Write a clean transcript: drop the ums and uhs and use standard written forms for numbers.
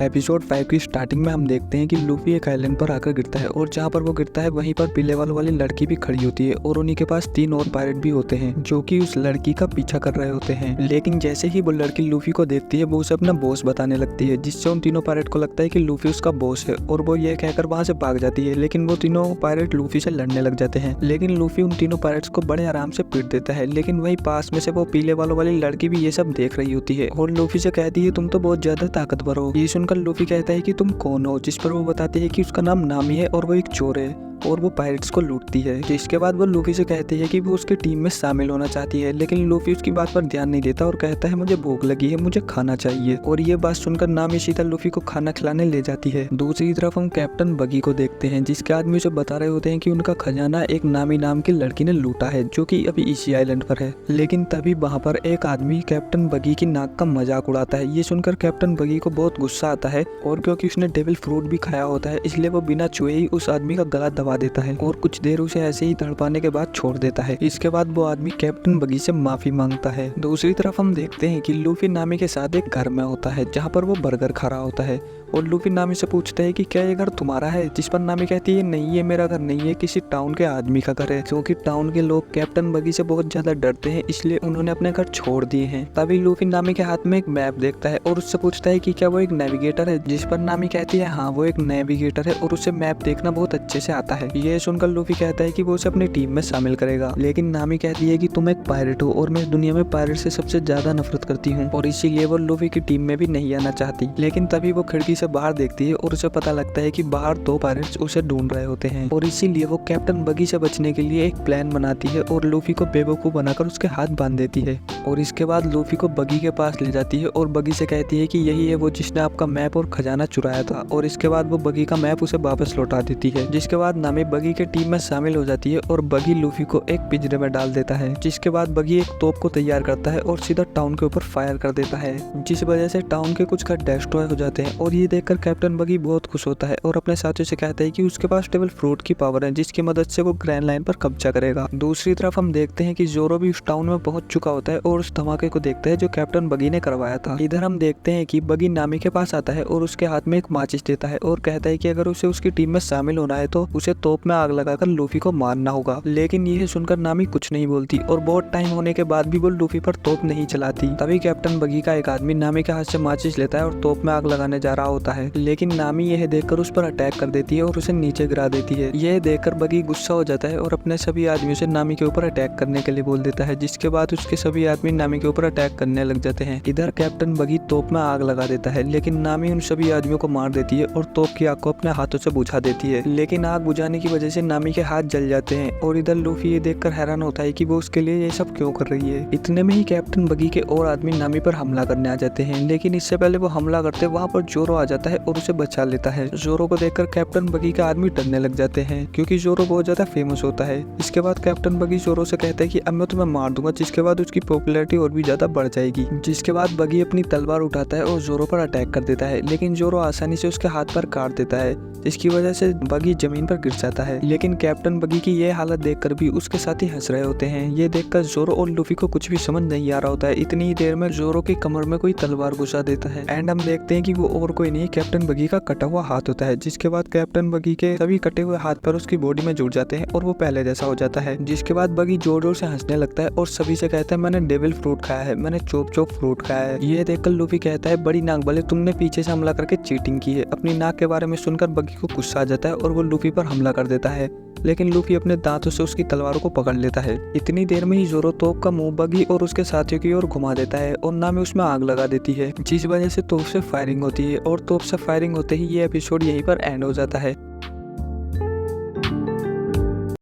Episode 5 की starting में हम देखते हैं कि लूफी एक आइलैंड पर आकर गिरता है और जहाँ पर वो गिरता है वहीं पर पीले बाल वाली लड़की भी खड़ी होती है और उन्हीं के पास 3 और पायरेट भी होते हैं जो कि उस लड़की का पीछा कर रहे होते हैं। लेकिन जैसे ही वो लड़की लूफी को देखती है वो उसे अपना बॉस बताने लगती है, जिससे उन तीनों पायरेट को लगता है कि लूफी उसका बॉस है और वो ये कहकर वहाँ से भाग जाती है। लेकिन वो तीनों पायरेट लूफी से लड़ने लग जाते हैं, लेकिन लूफी उन तीनों पायरेट्स को बड़े आराम से पीट देता है। लेकिन वही पास में से वो पीले बालों वाली लड़की भी ये सब देख रही होती है और लूफी से कहती है तुम तो बहुत ज्यादा ताकतवर हो। ये सुनकर लूफी कहता है कि तुम कौन हो, जिस पर वो बताती है कि उसका नाम नामी है और वो एक चोर है और वो पायरेट्स को लूटती है। जिसके बाद वो लूफी से कहती है कि वो उसकी टीम में शामिल होना चाहती है, लेकिन लूफी उसकी बात पर ध्यान नहीं देता और कहता है मुझे भूख लगी है, मुझे खाना चाहिए। और ये बात सुनकर नामी सीधा लूफी को खाना खिलाने ले जाती है। दूसरी तरफ हम कैप्टन बगी को देखते हैं, जिसके आदमी उसे बता रहे होते हैं कि उनका खजाना एक नामी नाम की लड़की ने लूटा है जो कि अभी इसी आइलैंड पर है। लेकिन तभी वहाँ पर एक आदमी कैप्टन बगी की नाक का मजाक उड़ाता है। ये सुनकर कैप्टन बगी को बहुत गुस्सा आता है और क्योंकि उसने डेविल फ्रूट भी खाया होता है इसलिए वो बिना छुए ही उस आदमी का गला दबा देता है और कुछ देर उसे ऐसे ही तड़पाने के बाद छोड़ देता है। इसके बाद वो आदमी कैप्टन बगी से माफी मांगता है। दूसरी तरफ हम देखते हैं कि लूफी नामी के साथ एक घर में होता है जहाँ पर वो बर्गर खा रहा होता है और लूफी नामी से पूछता है कि क्या ये घर तुम्हारा है, जिस पर नामी कहती है नहीं ये मेरा घर नहीं है, किसी टाउन के आदमी का घर है। क्योंकि टाउन के लोग कैप्टन बगी से बहुत ज्यादा डरते हैं इसलिए उन्होंने अपने घर छोड़ दिए हैं। तभी लूफी नामी के हाथ में एक मैप देखता है और उससे पूछता है कि क्या वो एक नेविगेटर है, जिस पर नामी कहती है हाँ वो एक नेविगेटर है और उसे मैप देखना बहुत अच्छे से आता है। ये सुनकर लूफी कहता है कि वो उसे अपनी टीम में शामिल करेगा, लेकिन नामी कहती है कि तुम एक पायरेट हो और मैं इस दुनिया में पायरेट से सबसे ज्यादा नफरत करती हूँ और इसीलिए वो लूफी की टीम में भी नहीं आना चाहती। लेकिन तभी वो खिड़की से बाहर देखती है और उसे पता लगता है कि बाहर 2 पायरेट्स उसे ढूंढ रहे होते हैं और इसीलिए वो कैप्टन बगी से बचने के लिए एक प्लान बनाती है और लूफी को बेवकूफ बनाकर उसके हाथ बांध देती है। और इसके बाद लूफी को बगी के पास ले जाती है और बगी से कहती है कि यही है वो जिसने आपका मैप और खजाना चुराया था। और इसके बाद वो बगी का मैप उसे वापस लौटा देती है। जिसके बाद नामी बगी के टीम में शामिल हो जाती है और बगी लूफी को एक पिंजरे में डाल देता है। जिसके बाद बगी एक तोप को तैयार करता है और सीधा टाउन के ऊपर फायर कर देता है, जिस वजह से टाउन के कुछ घर डिस्ट्रॉय हो जाते हैं। और ये देखकर कैप्टन बगी बहुत खुश होता है और अपने साथियों से कहता है कि उसके पास डेविल फ्रूट की पावर है जिसकी मदद से वो ग्रैंड लाइन पर कब्जा करेगा। दूसरी तरफ हम देखते हैं कि जोरो भी उस टाउन में पहुंच चुका होता है और उस धमाके को देखता है जो कैप्टन बगी ने करवाया था। इधर हम देखते हैं कि बगी नामी के पास आता है और उसके हाथ में एक माचिस देता है और कहता है कि अगर उसे उसकी टीम में शामिल होना है तो उसे तोप में आग लगाकर लूफी को मारना होगा। लेकिन यह सुनकर नामी कुछ नहीं बोलती और बहुत टाइम होने के बाद भी वो लूफी पर तोप नहीं चलाती। तभी कैप्टन बगी का एक आदमी नामी के हाथ से माचिस लेता है और तोप में आग लगाने जा रहा होता है, लेकिन नामी यह देखकर उस पर अटैक कर देती है और उसे नीचे गिरा देती है। यह देखकर बगी गुस्सा हो जाता है और अपने सभी आदमियों से नामी के ऊपर अटैक करने के लिए बोल देता है, जिसके बाद उसके सभी आदमी नामी के ऊपर अटैक करने लग जाते हैं। इधर कैप्टन बगी तोप में आग लगा देता है, लेकिन नामी उन सभी आदमियों को मार देती है और तोप की आग को अपने हाथों से बुझा देती है। लेकिन आग बुझाने की वजह से नामी के हाथ जल जाते हैं और इधर लूफी ये देखकर हैरान होता है कि वो उसके लिए ये सब क्यों कर रही है। इतने में ही कैप्टन बगी के और आदमी नामी पर हमला करने आ जाते हैं, लेकिन इससे पहले वो हमला करते वहाँ पर जोरो आ जाता है और उसे बचा लेता है। जोरो को देखकर कैप्टन बगी का आदमी डरने लग जाते हैं क्योंकि जोरो बहुत ज्यादा फेमस होता है। इसके बाद कैप्टन बगी जोरो से कहता है कि अब मैं तुम्हें मार दूंगा, जिसके बाद उसकी पॉपुलैरिटी और भी ज्यादा बढ़ जाएगी। जिसके बाद बगी अपनी तलवार उठाता है और जोरो पर अटैक कर देता है, लेकिन जोरो आसानी से उसके हाथ पर काट देता है, जिसकी वजह से बगी जमीन पर गिर जाता है। लेकिन कैप्टन बगी की ये हालत देखकर भी उसके साथी हंस रहे होते हैं। ये देखकर जोरो और लूफी को कुछ भी समझ नहीं आ रहा होता है। इतनी ही देर में जोरो की कमर में कोई तलवार घुसा देता है एंड हम देखते हैं कि वो और कोई नहीं कैप्टन बगी का कटा हुआ हाथ होता है। जिसके बाद कैप्टन बगी के सभी कटे हुए हाथ पर उसकी बॉडी में जुड़ जाते हैं और वो पहले जैसा हो जाता है। जिसके बाद बगी जोर जोर से हंसने लगता है और सभी से कहता है मैंने डेविल फ्रूट खाया है, मैंने चोप चोप फ्रूट खाया है। ये देखकर लूफी कहता है बड़ी नाक वाले तुमने पीछे से हमला करके चीटिंग की है। अपनी नाक के बारे में सुनकर बगी को गुस्सा आ जाता है और वो लूफी पर हमला कर देता है, लेकिन लूफी अपने दांतों से उसकी तलवारों को पकड़ लेता है। इतनी देर में ही जोरो तोप का मुंह बगी और उसके साथियों की ओर घुमा देता है और नामी उसमें आग लगा देती है, जिस वजह से तोप से फायरिंग होती है और तोप से फायरिंग होते ही ये एपिसोड यहीं पर एंड हो जाता है।